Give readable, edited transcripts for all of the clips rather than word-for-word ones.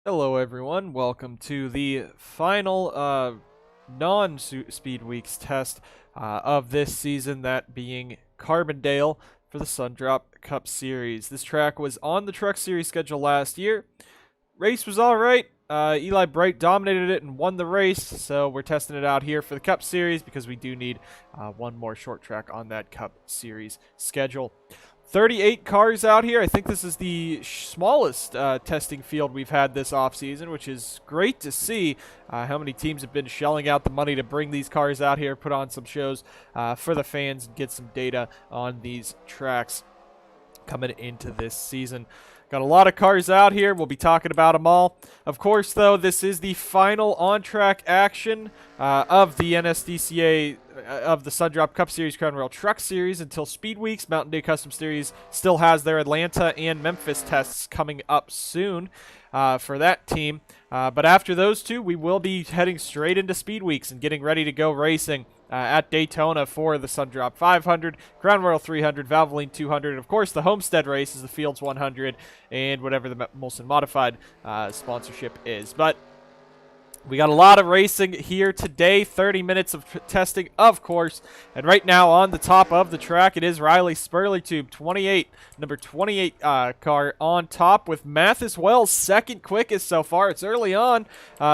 Hello everyone, welcome to the final non-Speed Weeks test of this season, that being Carbondale for the Sundrop Cup Series. This track was on the Truck Series schedule last year. Race was alright. Eli Bright dominated it and won the race, so we're testing it out here for the Cup Series because we do need one more short track on that Cup Series schedule. 38 cars out here. I think this is the smallest testing field we've had this offseason, which is great to see how many teams have been shelling out the money to bring these cars out here, put on some shows for the fans, and get some data on these tracks coming into this season. Got a lot of cars out here. We'll be talking about them all. Of course, though, this is the final on-track action of the NSDCA of the Sundrop Cup Series Crown Royal Truck Series until Speed Weeks. Mountain Day Custom Series still has their Atlanta and Memphis tests coming up soon for that team. But after those two, we will be heading straight into Speed Weeks and getting ready to go racing at Daytona for the Sundrop 500, Crown Royal 300, Valvoline 200, and of course the Homestead race is the Fields 100 and whatever the Molson Modified sponsorship is. But we got a lot of racing here today, 30 minutes of testing, of course. And right now on the top of the track, it is Riley Spurleytube, number 28 car on top with Mathis Wells, second quickest so far. It's early on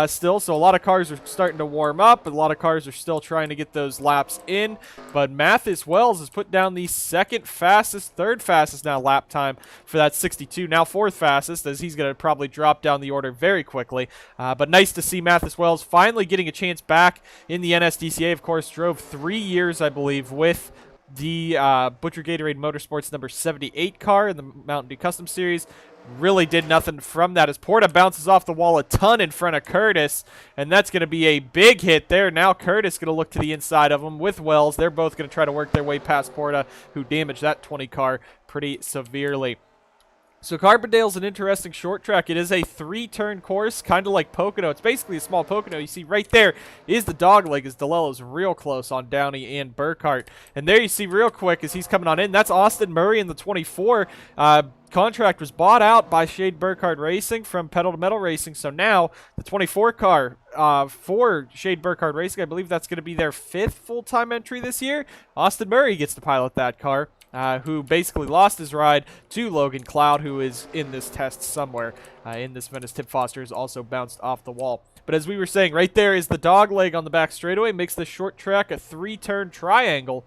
still, so a lot of cars are starting to warm up. A lot of cars are still trying to get those laps in. But Mathis Wells has put down the second fastest, third fastest now lap time for that 62. Now fourth fastest, as he's going to probably drop down the order very quickly. But nice to see Mathis Wells finally getting a chance back in the NSDCA. Of course, drove 3 years, I believe, with the Butcher Gatorade Motorsports number 78 car in the Mountain Dew Custom Series. Really did nothing from that as Porta bounces off the wall a ton in front of Curtis, and that's going to be a big hit there. Now Curtis going to look to the inside of him with Wells. They're both going to try to work their way past Porta, who damaged that 20 car pretty severely. So Carbondale's an interesting short track. It is a 3-turn course, kind of like Pocono. It's basically a small Pocono. You see right there is the dog leg as DeLello's real close on Downey and Burkhart. And there you see real quick as he's coming on in. That's Austin Murray in the 24. Contract was bought out by Shade Burkhart Racing from Pedal to Metal Racing. So now the 24 car for Shade Burkhart Racing, I believe that's going to be their 5th full-time entry this year. Austin Murray gets to pilot that car. Who basically lost his ride to Logan Cloud, who is in this test somewhere in this Venice. Tip Foster is also bounced off the wall. But as we were saying, right there is the dog leg on the back straightaway, makes the short track a 3-turn triangle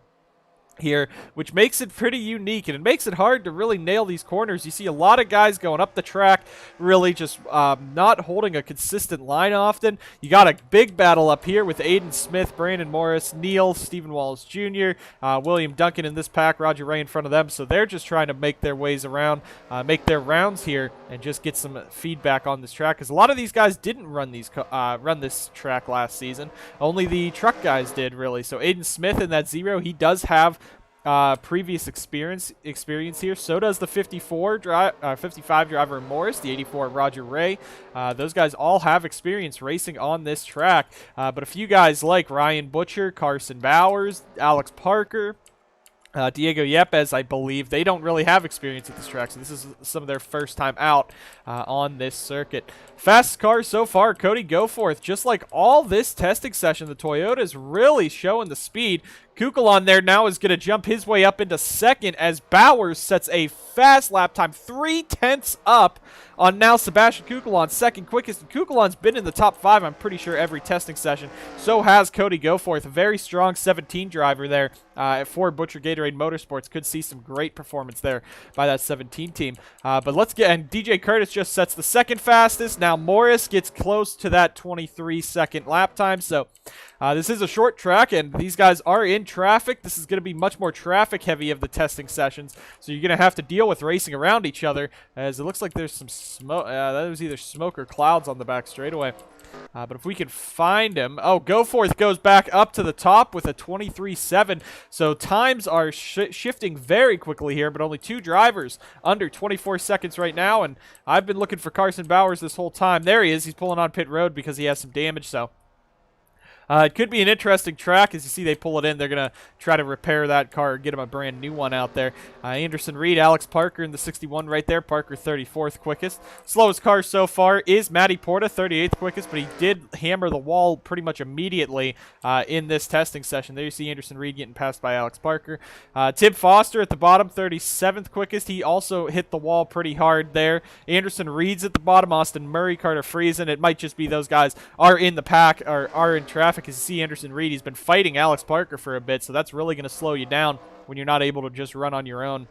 here, which makes it pretty unique, and it makes it hard to really nail these corners. You see a lot of guys going up the track, really just not holding a consistent line often. You got a big battle up here with Aiden Smith, Brandon Morris, Neal, Stephen Wallace Jr., William Duncan in this pack, Roger Ray in front of them. So they're just trying to make their ways around, make their rounds here, and just get some feedback on this track, because a lot of these guys didn't run this track last season. Only the truck guys did, really. So Aiden Smith in that 0, he does have previous experience here. So does the 55 driver Morris, the 84 Roger Ray. Those guys all have experience racing on this track. But a few guys like Ryan Butcher, Carson Bowers, Alex Parker, Diego Yepes, I believe, they don't really have experience at this track, so this is some of their first time out on this circuit. Fastest car so far, Cody Goforth. Just like all this testing session, the Toyota is really showing the speed. Kukulon there now is going to jump his way up into second as Bowers sets a fast lap time, 3/10 up on now Sebastian Kukulon, second quickest. And Kukulon's been in the top 5, I'm pretty sure, every testing session. So has Cody Goforth, a very strong 17 driver there for Butcher Gatorade Motorsports. Could see some great performance there by that 17 team. But let's get, and DJ Curtis just sets the second fastest. Now Morris gets close to that 23-second lap time. So this is a short track, and these guys are in traffic. This is going to be much more traffic heavy of the testing sessions, so you're going to have to deal with racing around each other, as it looks like there's some smoke. That was either smoke or clouds on the back straightaway. But if we can find him. Oh, Goforth goes back up to the top with a 23.7. So times are shifting very quickly here, but only 2 drivers under 24 seconds right now. And I've been looking for Carson Bowers this whole time. There he is. He's pulling on pit road because he has some damage. So It could be an interesting track. As you see, they pull it in. They're going to try to repair that car or get him a brand new one out there. Anderson Reed, Alex Parker in the 61 right there. Parker 34th quickest. Slowest car so far is Matty Porta, 38th quickest, but he did hammer the wall pretty much immediately in this testing session. There you see Anderson Reed getting passed by Alex Parker. Tim Foster at the bottom, 37th quickest. He also hit the wall pretty hard there. Anderson Reed's at the bottom. Austin Murray, Carter Friesen. It might just be those guys are in the pack or are in traffic. As you see Anderson Reed, he's been fighting Alex Parker for a bit, so that's really going to slow you down when you're not able to just run on your own.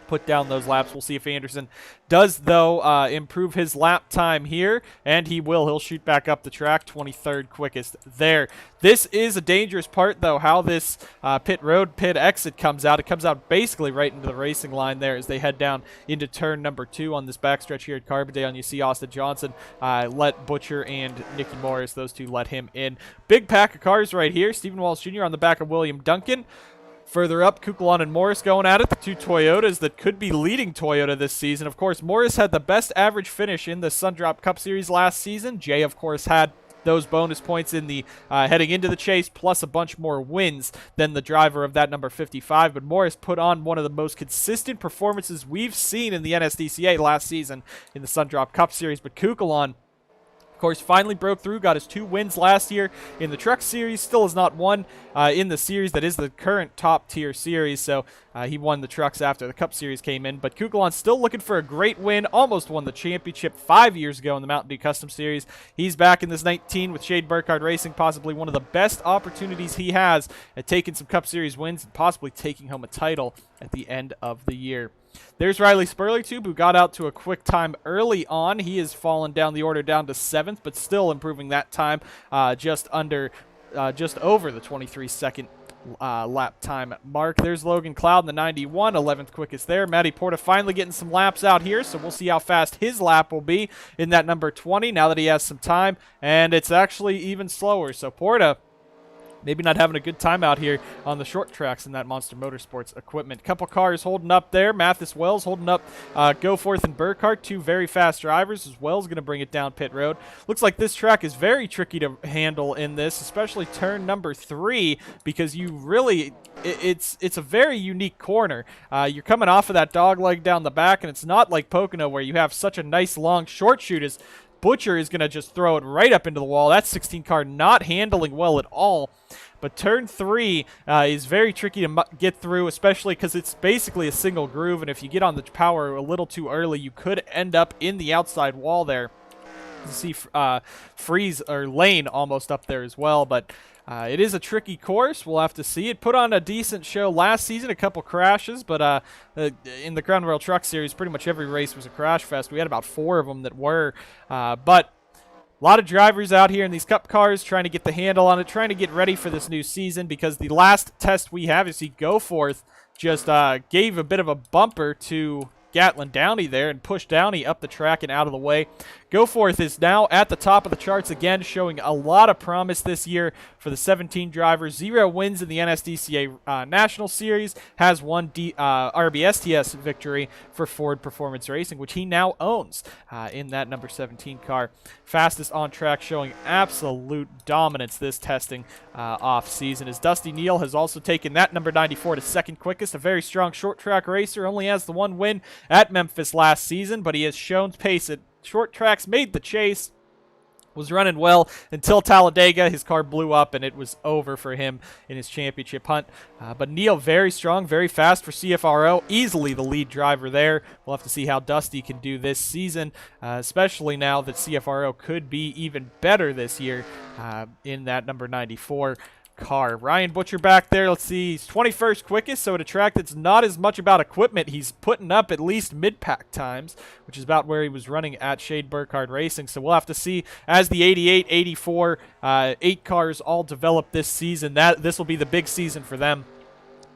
Put down those laps. We'll see if Anderson does, though, improve his lap time here, and he will. He'll shoot back up the track, 23rd quickest there. This is a dangerous part, though, how this pit exit comes out. It comes out basically right into the racing line there as they head down into turn number 2 on this backstretch here at Carbondale, and you see Austin Johnson let Butcher and Nicky Morris, those two let him in. Big pack of cars right here. Stephen Walsh Jr. on the back of William Duncan. Further up, Kukulon and Morris going at it, the two Toyotas that could be leading Toyota this season. Of course, Morris had the best average finish in the Sundrop Cup Series last season. Jay, of course, had those bonus points in the heading into the chase, plus a bunch more wins than the driver of that number 55. But Morris put on one of the most consistent performances we've seen in the NSDCA last season in the Sundrop Cup Series. But Kukulon, of course, finally broke through, got his 2 wins last year in the Truck Series. Still has not won in the series that is the current top-tier series, so he won the Trucks after the Cup Series came in. But Kukulon's still looking for a great win, almost won the championship 5 years ago in the Mountain Dew Custom Series. He's back in this 19 with Shade Burkhardt Racing, possibly one of the best opportunities he has at taking some Cup Series wins and possibly taking home a title at the end of the year. There's Riley Spurleytube, who got out to a quick time early on. He has fallen down the order down to 7th, but still improving that time just over the 23-second lap time mark. There's Logan Cloud in the 91, 11th quickest there. Matty Porta finally getting some laps out here, so we'll see how fast his lap will be in that number 20 now that he has some time, and it's actually even slower. So Porta maybe not having a good time out here on the short tracks in that Monster Motorsports equipment. Couple cars holding up there. Mathis Wells holding up Goforth and Burkhardt, 2 very fast drivers, as Wells going to bring it down pit road. Looks like this track is very tricky to handle in this, especially turn number 3, because you really, it's a very unique corner. You're coming off of that dog leg down the back, and it's not like Pocono where you have such a nice long short shoot as Butcher is going to just throw it right up into the wall. That 16 car not handling well at all. But turn 3 is very tricky to get through, especially because it's basically a single groove, and if you get on the power a little too early, you could end up in the outside wall there. You see Freeze or Lane almost up there as well, but it is a tricky course. We'll have to see. It put on a decent show last season, a couple crashes, but in the Crown Royal Truck Series, pretty much every race was a crash fest. We had about 4 of them that were, but a lot of drivers out here in these Cup cars trying to get the handle on it, trying to get ready for this new season, because the last test we have is Goforth just gave a bit of a bumper to Gatlin Downey there and pushed Downey up the track and out of the way. Goforth is now at the top of the charts again, showing a lot of promise this year for the 17 drivers. 0 wins in the NSDCA National Series, has one RBSTS victory for Ford Performance Racing, which he now owns in that number 17 car. Fastest on track, showing absolute dominance this testing off season, as Dusty Neal has also taken that number 94 to 2nd quickest. A very strong short track racer, only has the 1 win at Memphis last season, but he has shown pace at short tracks, made the chase, was running well until Talladega. His car blew up, and it was over for him in his championship hunt. But Neal, very strong, very fast for CFRO, easily the lead driver there. We'll have to see how Dusty can do this season, especially now that CFRO could be even better this year in that number 94 car. Ryan Butcher back there, let's see, he's 21st quickest, so at a track that's not as much about equipment, he's putting up at least mid-pack times, which is about where he was running at Shade Burkhardt Racing. So we'll have to see as the 88, 84, 8 cars all develop this season. This will be the big season for them.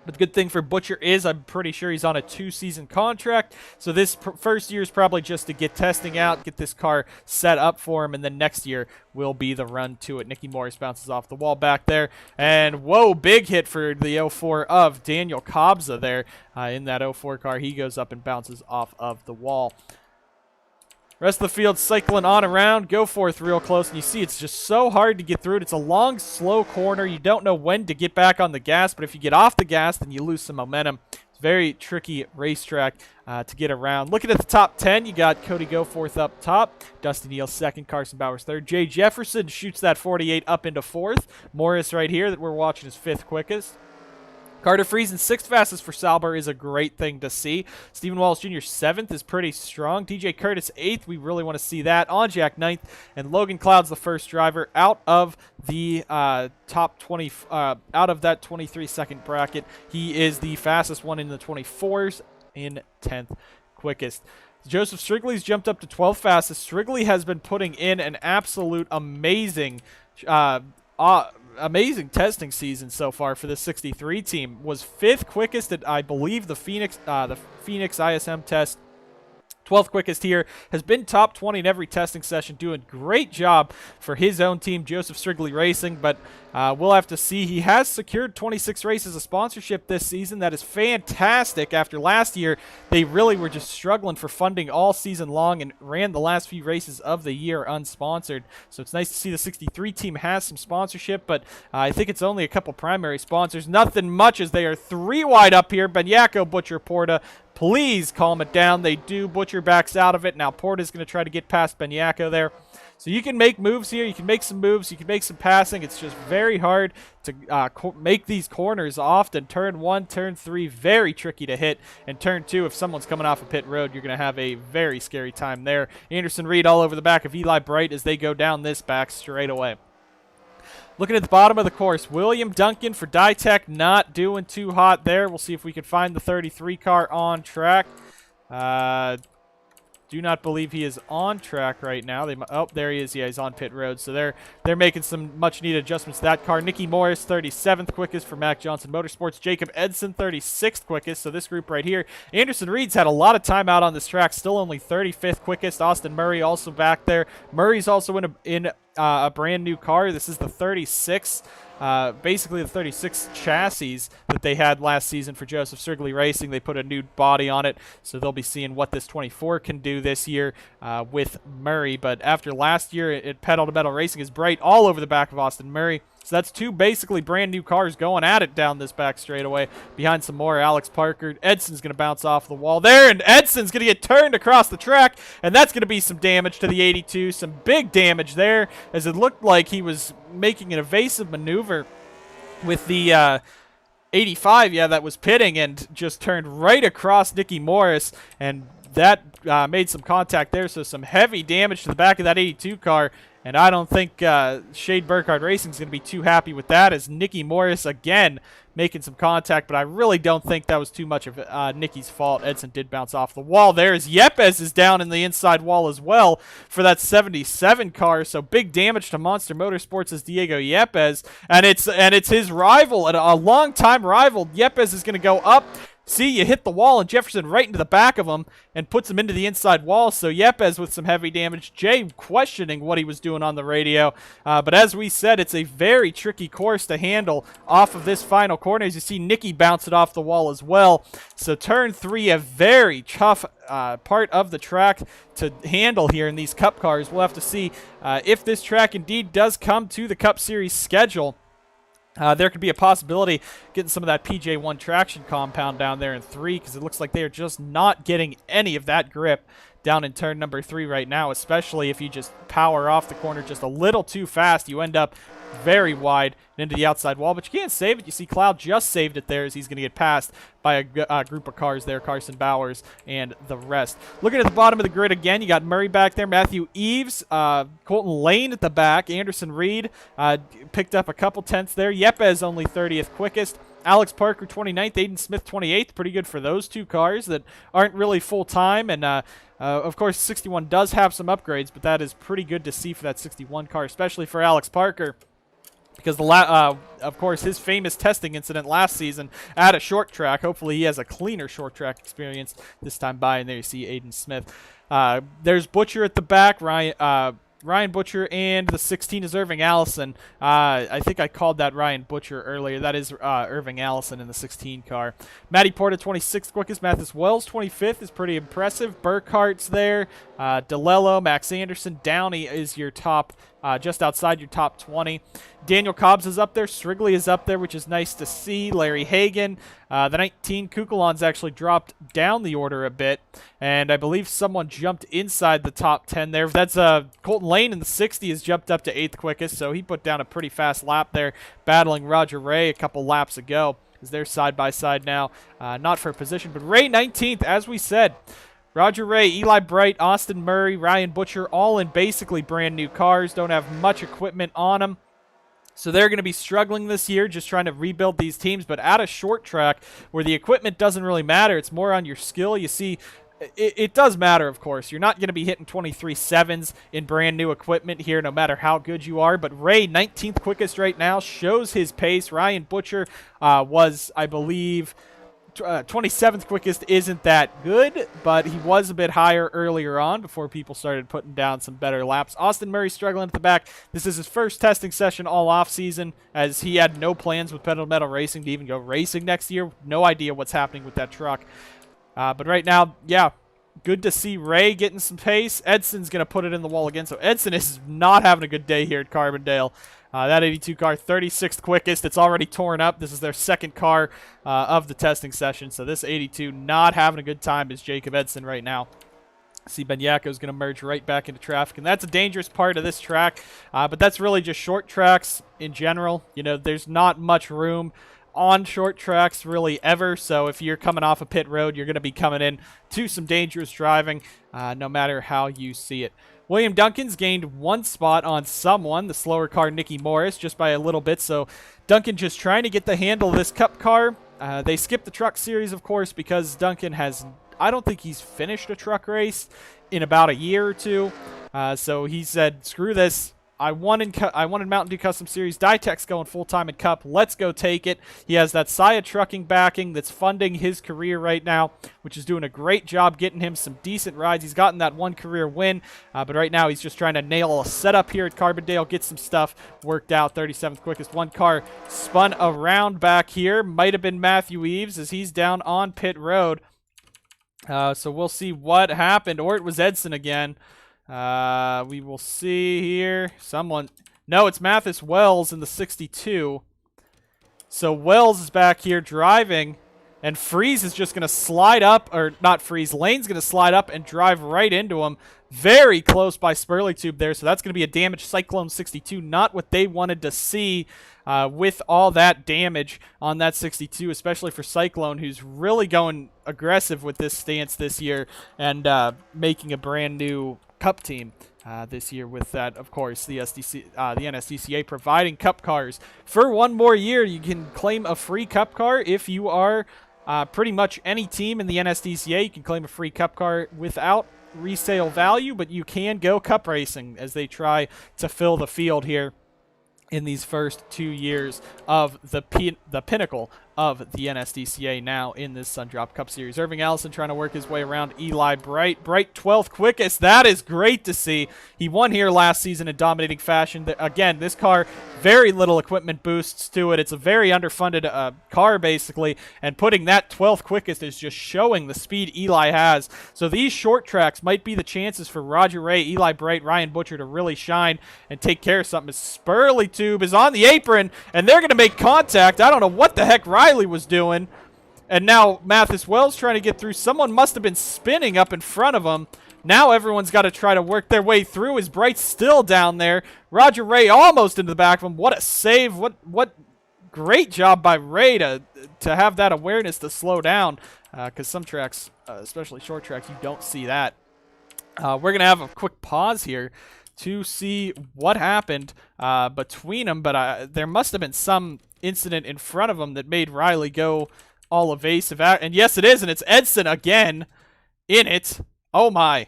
But the good thing for Butcher is I'm pretty sure he's on a 2-season contract. So this first year is probably just to get testing out, get this car set up for him, and then next year will be the run to it. Nicky Morris bounces off the wall back there. And whoa, big hit for the 04 of Daniel Kobza there in that 04 car. He goes up and bounces off of the wall. Rest of the field cycling on around. Go forth real close, and you see it's just so hard to get through it. It's a long, slow corner. You don't know when to get back on the gas, but if you get off the gas, then you lose some momentum. It's a very tricky racetrack to get around. Looking at the top 10, you got Cody Goforth up top, Dusty Neal second, Carson Bowers third. Jay Jefferson shoots that 48 up into fourth. Morris right here that we're watching is fifth quickest. Carter Friesen, sixth fastest for Sauber is a great thing to see. Stephen Wallace Jr. seventh is pretty strong. DJ Curtis eighth. We really want to see that. On Jack ninth, and Logan Cloud's the first driver out of the top 20, out of that 23-second bracket. He is the fastest one in the 24s in 10th quickest. Joseph Strigley's jumped up to 12th fastest. Strigley has been putting in an absolute amazing testing season so far for the 63 team. Was 5th quickest at, I believe, the Phoenix ISM test. 12th quickest here, has been top 20 in every testing session, doing great job for his own team, Joseph Strigley Racing, but we'll have to see. He has secured 26 races of sponsorship this season. That is fantastic. After last year, they really were just struggling for funding all season long and ran the last few races of the year unsponsored. So it's nice to see the 63 team has some sponsorship, but I think it's only a couple primary sponsors. Nothing much as they are 3 wide up here. Benyako, Butcher, Porta. Please calm it down. They do. Butcher backs out of it. Now Porta's going to try to get past Benyako there. So you can make moves here. You can make some moves. You can make some passing. It's just very hard to make these corners often. Turn 1, turn 3, very tricky to hit. And turn 2, if someone's coming off a pit road, you're going to have a very scary time there. Anderson Reed all over the back of Eli Bright as they go down this back straight away. Looking at the bottom of the course, William Duncan for Ditech, not doing too hot there. We'll see if we can find the 33 car on track. Do not believe he is on track right now. Oh, there he is. Yeah, he's on pit road. So they're making some much-needed adjustments to that car. Nicky Morris, 37th quickest for Mac Johnson Motorsports. Jacob Edson, 36th quickest. So this group right here. Anderson Reed's had a lot of time out on this track. Still only 35th quickest. Austin Murray also back there. Murray's also in a brand new car. This is the 36. Basically the 36 chassis that they had last season for Joseph Strigley Racing. They put a new body on it, so they'll be seeing what this 24 can do this year with Murray. But after last year, it pedal-to-metal racing is bright all over the back of Austin Murray. So that's 2 basically brand new cars going at it down this back straightaway. Behind some more, Alex Parker. Edson's going to bounce off the wall there, and Edson's going to get turned across the track, and that's going to be some damage to the 82. Some big damage there, as it looked like he was making an evasive maneuver with the 85, that was pitting, and just turned right across Nicky Morris, and that made some contact there, so some heavy damage to the back of that 82 car. And I don't think Shade Burkhardt Racing is going to be too happy with that, as Nicky Morris, again, making some contact. But I really don't think that was too much of Nicky's fault. Edson did bounce off the wall there, as Yepes is down in the inside wall as well for that 77 car. So big damage to Monster Motorsports' Diego Yepes. And it's his rival, a long-time rival. Yepes is going to go up. See, you hit the wall, and Jefferson right into the back of him and puts him into the inside wall. So Yepes with some heavy damage. Jay questioning what he was doing on the radio. But as we said, it's a very tricky course to handle off of this final corner. As you see, Nicky bounce it off the wall as well. So turn 3, a very tough part of the track to handle here in these Cup cars. We'll have to see if this track indeed does come to the Cup Series schedule. There could be a possibility getting some of that PJ1 traction compound down there in 3, because it looks like they are just not getting any of that grip down in turn number 3 right now, especially if you just power off the corner just a little too fast. You end up very wide and into the outside wall, but you can't save it. You see Cloud just saved it there, as he's going to get passed by a group of cars there, Carson Bowers and the rest. Looking at the bottom of the grid again, you got Murray back there, Matthew Eves, Colton Lane at the back, Anderson Reed picked up a couple tenths there. Yepes only 30th quickest. Alex Parker 29th, Aiden Smith 28th. Pretty good for those 2 cars that aren't really full-time. And, of course, 61 does have some upgrades, but that is pretty good to see for that 61 car, especially for Alex Parker. Because, of course, his famous testing incident last season at a short track. Hopefully he has a cleaner short track experience this time by. And there you see Aiden Smith. There's Butcher at the back. Ryan Butcher, and the 16 is Irving Allison. I think I called that Ryan Butcher earlier. That is Irving Allison in the 16 car. Matty Porta, 26th quickest. Mathis Wells, 25th, is pretty impressive. Burkhart's there. DeLello, Max Anderson. Downey is your top, just outside your top 20. Daniel Cobbs is up there. Strigley is up there, which is nice to see. Larry Hagan. The 19, Kukulon's actually dropped down the order a bit, and I believe someone jumped inside the top 10 there. That's Colton Lane in the 60 has jumped up to 8th quickest, so he put down a pretty fast lap there, battling Roger Ray a couple laps ago, as they're side by side now. Not for position, but Ray 19th, as we said. Roger Ray, Eli Bright, Austin Murray, Ryan Butcher, all in basically brand new cars, don't have much equipment on them. So they're going to be struggling this year, just trying to rebuild these teams. But at a short track where the equipment doesn't really matter, it's more on your skill. You see, it does matter, of course. You're not going to be hitting 23.7s in brand new equipment here, no matter how good you are. But Ray, 19th quickest right now, shows his pace. Ryan Butcher was, I believe, 27th quickest. Isn't that good, but he was a bit higher earlier on before people started putting down some better laps. Austin Murray struggling at the back. This is his first testing session all off season, as he had no plans with Pedal Metal Racing to even go racing next year. No idea what's happening with that truck. But right now, yeah, good to see Ray getting some pace. Edson's going to put it in the wall again, so Edson is not having a good day here at Carbondale. That 82 car, 36th quickest. It's already torn up. This is their second car of the testing session. So this 82 not having a good time is Jacob Edson right now. See, Benyako is going to merge right back into traffic, and that's a dangerous part of this track. But that's really just short tracks in general. You know, there's not much room on short tracks really ever. So if you're coming off a pit road, you're going to be coming in to some dangerous driving, no matter how you see it. William Duncan's gained one spot on someone, the slower car, Nicky Morris, just by a little bit. So Duncan just trying to get the handle of this Cup car. They skipped the truck series, of course, because Duncan has, I don't think he's finished a truck race in about a year or two. So he said, screw this. I wanted Mountain Dew Custom Series. Dytek's going full-time in Cup. Let's go take it. He has that Saya Trucking backing that's funding his career right now, which is doing a great job getting him some decent rides. He's gotten that one career win, but right now he's just trying to nail a setup here at Carbondale, get some stuff worked out. 37th quickest. One car spun around back here. Might have been Matthew Eves as he's down on pit road. So we'll see what happened, or it was Edson again. We will see here. No, it's Mathis Wells in the 62. So Wells is back here driving, and Freeze is just going to slide up, or not Freeze, Lane's going to slide up and drive right into him. Very close by Spurley Tube there, so that's going to be a damaged Cyclone 62. Not what they wanted to see with all that damage on that 62, especially for Cyclone, who's really going aggressive with this stance this year and making a brand new Cup team this year with that, of course, the NSDCA providing Cup cars. For one more year, you can claim a free Cup car if you are pretty much any team in the NSDCA. You can claim a free Cup car without resale value, but you can go Cup racing as they try to fill the field here in these first 2 years of the pinnacle of the NSDCA now in this Sundrop Cup Series. Irving Allison trying to work his way around Eli Bright. Bright 12th quickest. That is great to see. He won here last season in dominating fashion. Again, this car, very little equipment boosts to it. It's a very underfunded car, basically, and putting that 12th quickest is just showing the speed Eli has. So these short tracks might be the chances for Roger Ray, Eli Bright, Ryan Butcher to really shine and take care of something. Spurley Tube is on the apron, and they're going to make contact. I don't know what the heck Riley was doing. And now Mathis Wells trying to get through. Someone must have been spinning up in front of him. Now everyone's got to try to work their way through. Is Bright still down there? Roger Ray almost into the back of him. What a save. What great job by Ray to have that awareness to slow down. Because some tracks, especially short tracks, you don't see that. We're going to have a quick pause here to see what happened between them. But there must have been some incident in front of him that made Riley go all evasive. And yes, it is. And it's Edson again in it. Oh, my.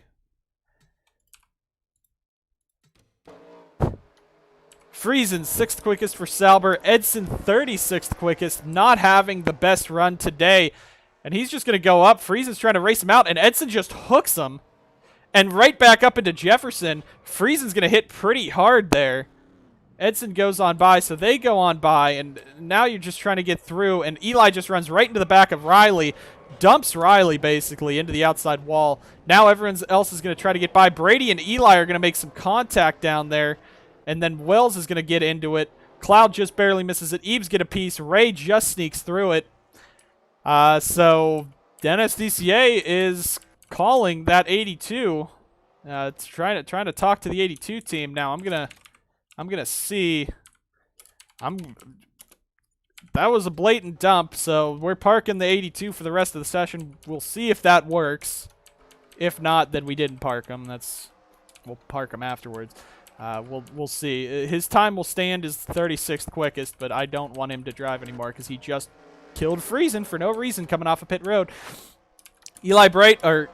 Friesen, 6th quickest for Sauber. Edson, 36th quickest. Not having the best run today. And he's just going to go up. Friesen's trying to race him out. And Edson just hooks him. And right back up into Jefferson. Friesen's going to hit pretty hard there. Edson goes on by, so they go on by, and now you're just trying to get through, and Eli just runs right into the back of Riley, dumps Riley basically into the outside wall. Now everyone else is going to try to get by. Brady and Eli are going to make some contact down there, and then Wells is going to get into it. Cloud just barely misses it. Eves get a piece. Ray just sneaks through it. So NSDCA is calling that 82. It's trying to talk to the 82 team now. I'm gonna see. That was a blatant dump, so we're parking the 82 for the rest of the session. We'll see if that works. If not, then we didn't park him. We'll park him afterwards. We'll see. His time will stand as 36th quickest, but I don't want him to drive anymore because he just killed Friesen for no reason coming off of pit road. Eli Bright or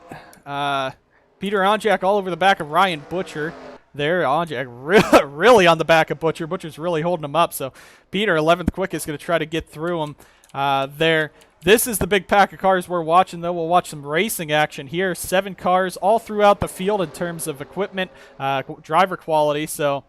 Peter Onjak all over the back of Ryan Butcher. There, Onjak really on the back of Butcher. Butcher's really holding him up. So Peter, 11th quickest, going to try to get through him there. This is the big pack of cars we're watching, though. We'll watch some racing action here. 7 cars all throughout the field in terms of equipment, driver quality. So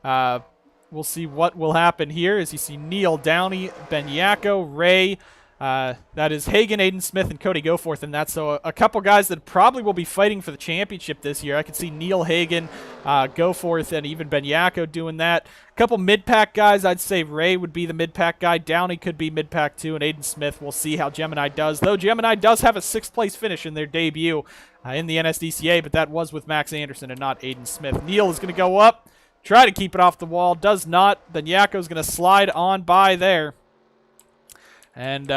we'll see what will happen here as you see Neil, Downey, Benyako, Ray. That is Hagan, Aiden Smith, and Cody Goforth, and that's a couple guys that probably will be fighting for the championship this year. I could see Neil, Hagan, Goforth, and even Benyako doing that. A couple mid-pack guys, I'd say Ray would be the mid-pack guy. Downey could be mid-pack too, and Aiden Smith, we'll see how Gemini does. Though Gemini does have a 6th-place finish in their debut in the NSDCA, but that was with Max Anderson and not Aiden Smith. Neil is going to go up, try to keep it off the wall, does not. Benyako's going to slide on by there. And,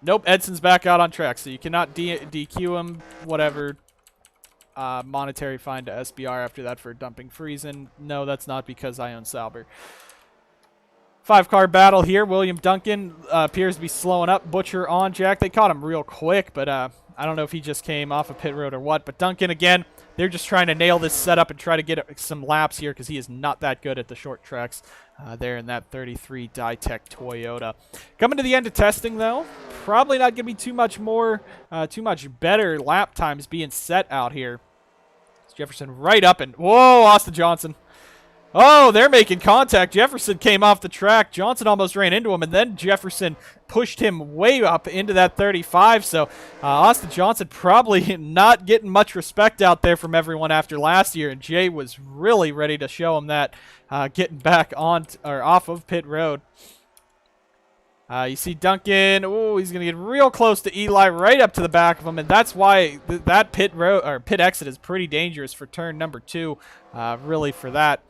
nope, Edson's back out on track, so you cannot DQ him, whatever. Monetary fine to SBR after that for dumping Friesen. No, that's not because I own Sauber. 5-car battle here. William Duncan appears to be slowing up. Butcher on Jack. They caught him real quick, but I don't know if he just came off of pit road or what. But Duncan, again, they're just trying to nail this setup and try to get some laps here because he is not that good at the short tracks there in that 33 Ditech Toyota. Coming to the end of testing, though, probably not going to be too much better lap times being set out here. It's Jefferson right up and, whoa, Austin Johnson. Oh, they're making contact. Jefferson came off the track. Johnson almost ran into him, and then Jefferson pushed him way up into that 35. So Austin Johnson probably not getting much respect out there from everyone after last year, and Jay was really ready to show him that getting back on or off of pit road. You see Duncan. Oh, he's going to get real close to Eli, right up to the back of him, and that's why that pit road or pit exit is pretty dangerous for turn number 2. Really for that.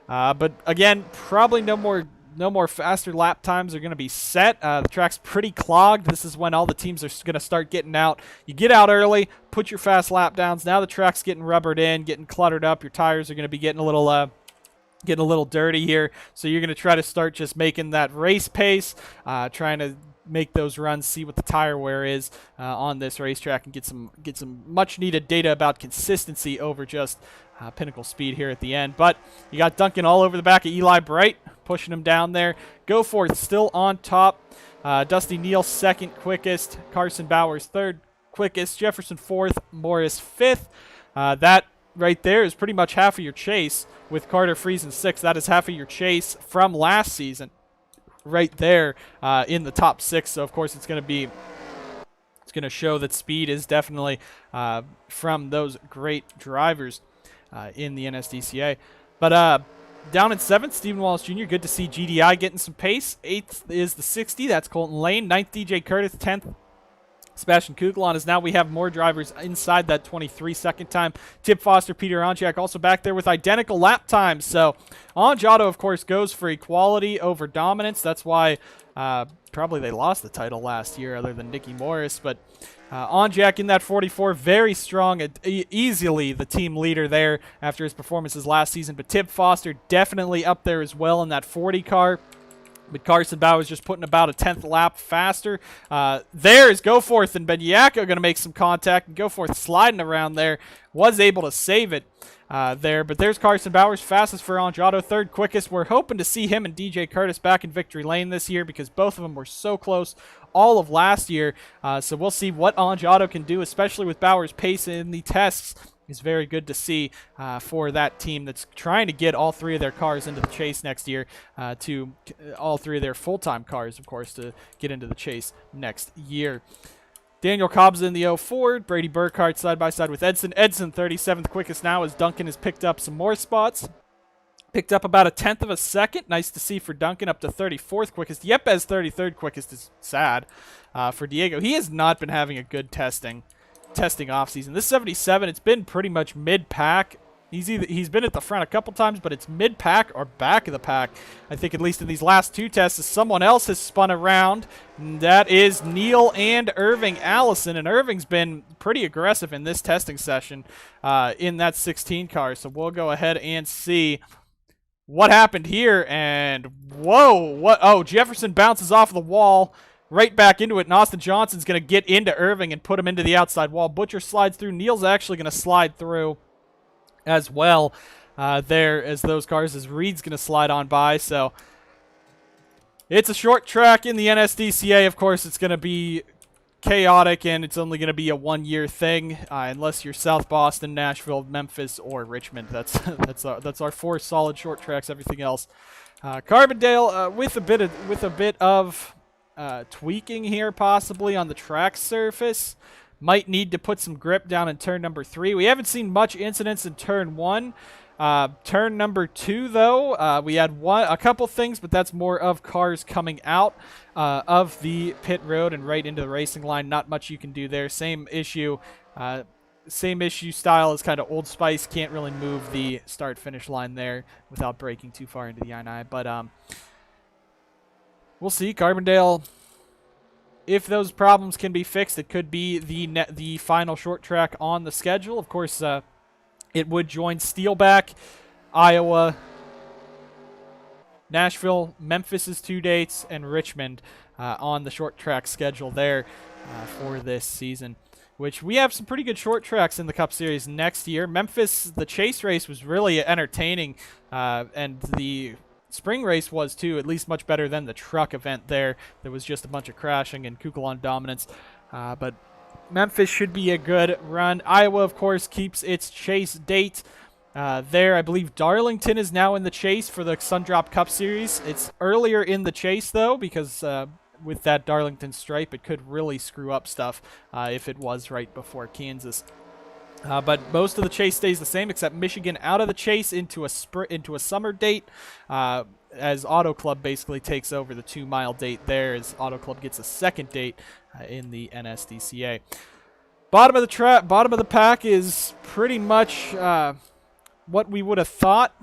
But again, probably no more faster lap times are going to be set. The track's pretty clogged. This is when all the teams are going to start getting out. You get out early, put your fast lap downs. Now the track's getting rubbered in, getting cluttered up. Your tires are going to be getting a little dirty here. So you're going to try to start just making that race pace, trying to make those runs, see what the tire wear is on this racetrack, and get some much needed data about consistency over just pinnacle speed here at the end. But you got Duncan all over the back of Eli Bright, pushing him down there. Goforth still on top. Dusty Neal 2nd quickest. Carson Bowers 3rd quickest. Jefferson 4th. Morris 5th. That right there is pretty much half of your chase with Carter Friesen 6th. That is half of your chase from last season right there in the top 6. So, of course, it's going to show that speed is definitely from those great drivers in the NSDCA. But down in 7th, Stephen Wallace Jr., good to see GDI getting some pace. 8th is the 60. That's Colton Lane. 9th, DJ Curtis. 10th, Sebastian Kugelon. As now we have more drivers inside that 23 second time. Tip Foster, Peter Onjak also back there with identical lap times. So Onjado, of course, goes for equality over dominance. That's why probably they lost the title last year other than Nicky Morris. But Onjak in that 44, very strong, easily the team leader there after his performances last season. But Tip Foster definitely up there as well in that 40 car. But Carson Bowers just putting about a 10th lap faster. There's Goforth and Benyako going to make some contact. And Goforth sliding around there. Was able to save it there. But there's Carson Bowers, fastest for Onjado, 3rd quickest. We're hoping to see him and DJ Curtis back in victory lane this year because both of them were so close all of last year. So we'll see what Onjado can do, especially with Bowers' pace in the tests. is very good to see for that team that's trying to get all 3 of their cars into the chase next year, all 3 of their full-time cars, of course, to get into the chase next year. Daniel Cobb's in the 04. Brady Burkhardt side by side with Edson. Edson 37th quickest now as Duncan has picked up some more spots. Picked up about a 1/10 of a second. Nice to see for Duncan, up to 34th quickest. Yepes 33rd quickest is sad for Diego. He has not been having a good testing offseason. This 77, it's been pretty much mid-pack. He's been at the front a couple times, but it's mid-pack or back of the pack. I think at least in these last 2 tests, as someone else has spun around. And that is Neil and Irving Allison, and Irving's been pretty aggressive in this testing session in that 16 car. So we'll go ahead and see what happened here. And whoa, what? Oh, Jefferson bounces off the wall. Right back into it, and Austin Johnson's going to get into Irving and put him into the outside wall. Butcher slides through. Neil's actually going to slide through as well there as those cars, as Reed's going to slide on by. So it's a short track in the NSDCA. Of course, it's going to be chaotic, and it's only going to be a 1-year thing unless you're South Boston, Nashville, Memphis, or Richmond. That's our 4 solid short tracks. Everything else, Carbondale with a bit of tweaking here possibly on the track surface. Might need to put some grip down in turn number 3. We haven't seen much incidents in turn 1. Turn number 2, though, we had a couple things, but that's more of cars coming out of the pit road and right into the racing line. Not much you can do there. Same issue style as kind of Old Spice. Can't really move the start-finish line there without breaking too far into the I-9. But we'll see. Carbondale, if those problems can be fixed, it could be the final short track on the schedule. Of course, it would join Steelback, Iowa, Nashville, Memphis's 2 dates, and Richmond on the short track schedule there for this season, which we have some pretty good short tracks in the Cup Series next year. Memphis, the chase race was really entertaining, and the spring race was too, at least much better than the truck event there. There was just a bunch of crashing and Kukulon dominance. But Memphis should be a good run. Iowa, of course, keeps its chase date there. I believe Darlington is now in the chase for the Sundrop Cup Series. It's earlier in the chase, though, because with that Darlington stripe, it could really screw up stuff if it was right before Kansas. But most of the chase stays the same, except Michigan out of the chase into a summer date, as Auto Club basically takes over the 2-mile date there, as Auto Club gets a second date in the NSDCA. Bottom of the pack is pretty much what we would have thought.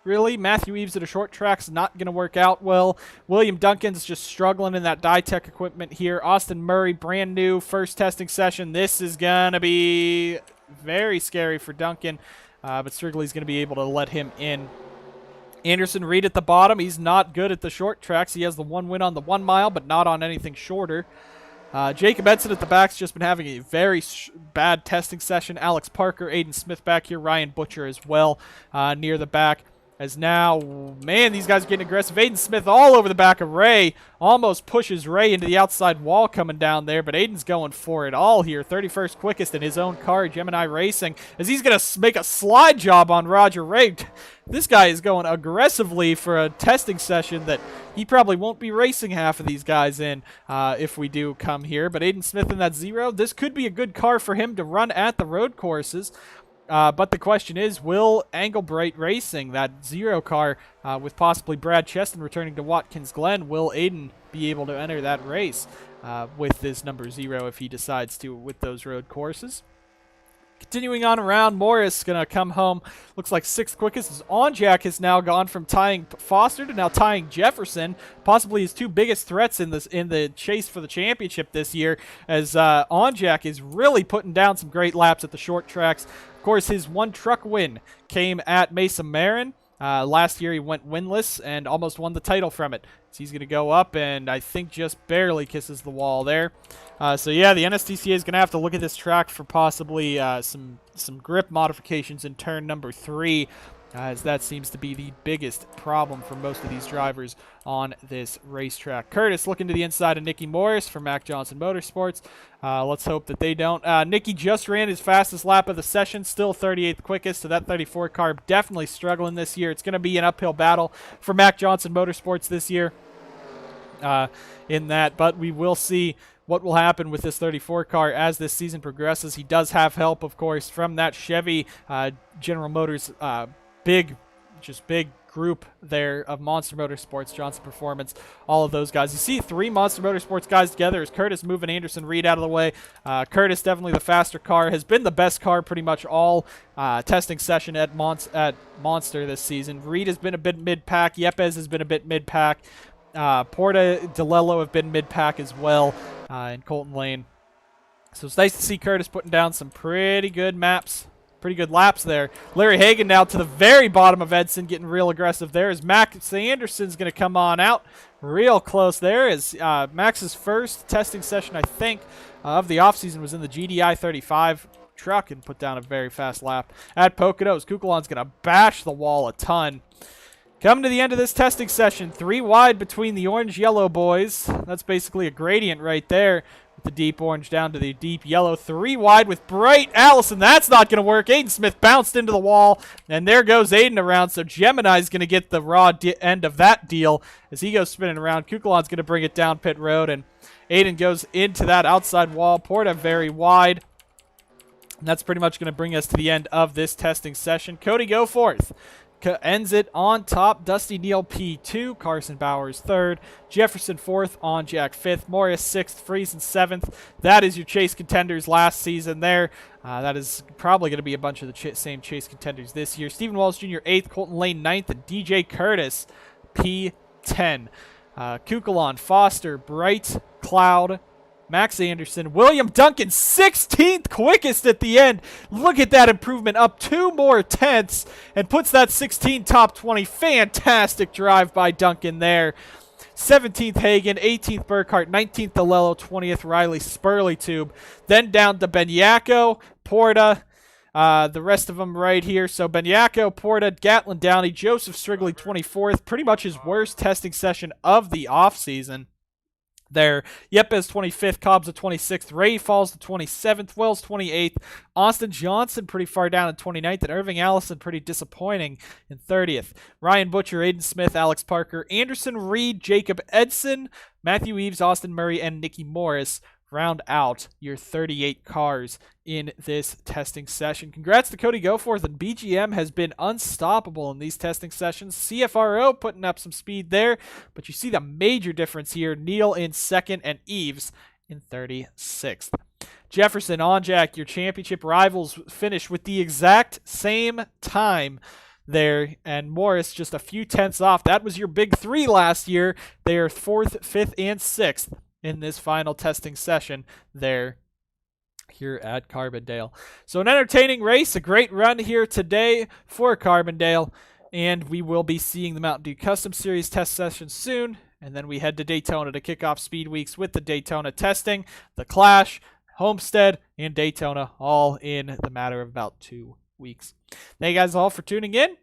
Really, Matthew Eves at a short track's not going to work out well. William Duncan's just struggling in that Ditech equipment here. Austin Murray, brand new, first testing session. This is going to be very scary for Duncan, but Strigley's going to be able to let him in. Anderson Reed at the bottom. He's not good at the short tracks. He has the 1 win on the 1 mile, but not on anything shorter. Jacob Edson at the back's just been having a very bad testing session. Alex Parker, Aiden Smith back here. Ryan Butcher as well near the back. As now, man, these guys are getting aggressive. Aiden Smith all over the back of Ray. Almost pushes Ray into the outside wall coming down there, but Aiden's going for it all here. 31st quickest in his own car, Gemini Racing, as he's going to make a slide job on Roger Ray. This guy is going aggressively for a testing session that he probably won't be racing half of these guys in if we do come here. But Aiden Smith in that 0. This could be a good car for him to run at the road courses. But the question is, will Anglebright Racing, that 0 car, with possibly Brad Cheston returning to Watkins Glen, will Aiden be able to enter that race with this number 0 if he decides to with those road courses? Continuing on around, Morris going to come home. Looks like 6th quickest as Onjack has now gone from tying Foster to now tying Jefferson, possibly his 2 biggest threats in the chase for the championship this year, as Onjack is really putting down some great laps at the short tracks. Of course, his 1 truck win came at Mesa Marin. Last year he went winless and almost won the title from it. So he's going to go up and I think just barely kisses the wall there. So yeah, the NSDCA is going to have to look at this track for possibly some grip modifications in turn number 3. as that seems to be the biggest problem for most of these drivers on this racetrack. Curtis looking to the inside of Nicky Morris for Mac Johnson Motorsports. Let's hope that they don't. Nicky just ran his fastest lap of the session, still 38th quickest, so that 34 car definitely struggling this year. It's going to be an uphill battle for Mac Johnson Motorsports this year in that, but we will see what will happen with this 34 car as this season progresses. He does have help, of course, from that Chevy General Motors big group there of Monster Motorsports, Johnson Performance, all of those guys. You see 3 Monster Motorsports guys together as Curtis moving Anderson Reed out of the way. Curtis, definitely the faster car, has been the best car pretty much all testing session at Monster this season. Reed has been a bit mid-pack. Yepes has been a bit mid-pack. Porta, DeLello have been mid-pack as well in Colton Lane. So it's nice to see Curtis putting down some pretty good maps. Pretty good laps there. Larry Hagan now to the very bottom of Edson, getting real aggressive there as Max Anderson's going to come on out. Real close there as Max's first testing session, I think, of the offseason was in the GDI 35 truck and put down a very fast lap at Poconos. Kukulon's going to bash the wall a ton. Coming to the end of this testing session, 3 wide between the orange-yellow boys. That's basically a gradient right there. The deep orange down to the deep yellow. 3 wide with Bright Allison. That's not going to work. Aiden Smith bounced into the wall, and there goes Aiden around. So Gemini's going to get the raw end of that deal as he goes spinning around. Kukulon's going to bring it down pit road, and Aiden goes into that outside wall. Porta very wide. And that's pretty much going to bring us to the end of this testing session. Cody Goforth ends it on top. Dusty Neal P2, Carson Bowers 3rd, Jefferson 4th, On Jack 5th, Morris 6th, Friesen 7th. That is your chase contenders last season there. That is probably going to be a bunch of the same chase contenders this year. Stephen Walls Jr. 8th, Colton Lane 9th, and DJ Curtis P10. Kukulon, Foster, Bright, Cloud, Max Anderson, William Duncan, 16th quickest at the end. Look at that improvement, up 2 more tenths and puts that 16 top 20. Fantastic drive by Duncan there. 17th Hagan, 18th Burkhart, 19th DeLello, 20th Riley Spurley-Tube. Then down to Benyako, Porta, the rest of them right here. So Benyako, Porta, Gatlin Downey, Joseph Strigley, 24th. Pretty much his worst testing session of the offseason. There, Yepes 25th, Cobbs at 26th, Ray Falls to 27th, Wells 28th, Austin Johnson pretty far down at 29th, and Irving Allison pretty disappointing in 30th. Ryan Butcher, Aiden Smith, Alex Parker, Anderson Reed, Jacob Edson, Matthew Eves, Austin Murray, and Nicky Morris round out your 38 cars in this testing session. Congrats to Cody Goforth, and BGM has been unstoppable in these testing sessions. CFRO putting up some speed there, but you see the major difference here. Neal in 2nd and Eves in 36th. Jefferson, Onjack, your championship rivals finish with the exact same time there, and Morris just a few tenths off. That was your big 3 last year. They are 4th, 5th, and 6th in this final testing session there here at Carbondale. So an entertaining race, a great run here today for Carbondale, and we will be seeing the Mountain Dew Custom Series test session soon, and then we head to Daytona to kick off Speed Weeks with the Daytona testing, the Clash, Homestead, and Daytona all in the matter of about 2 weeks. Thank you guys all for tuning in, and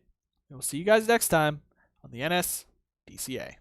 we'll see you guys next time on the NSDCA.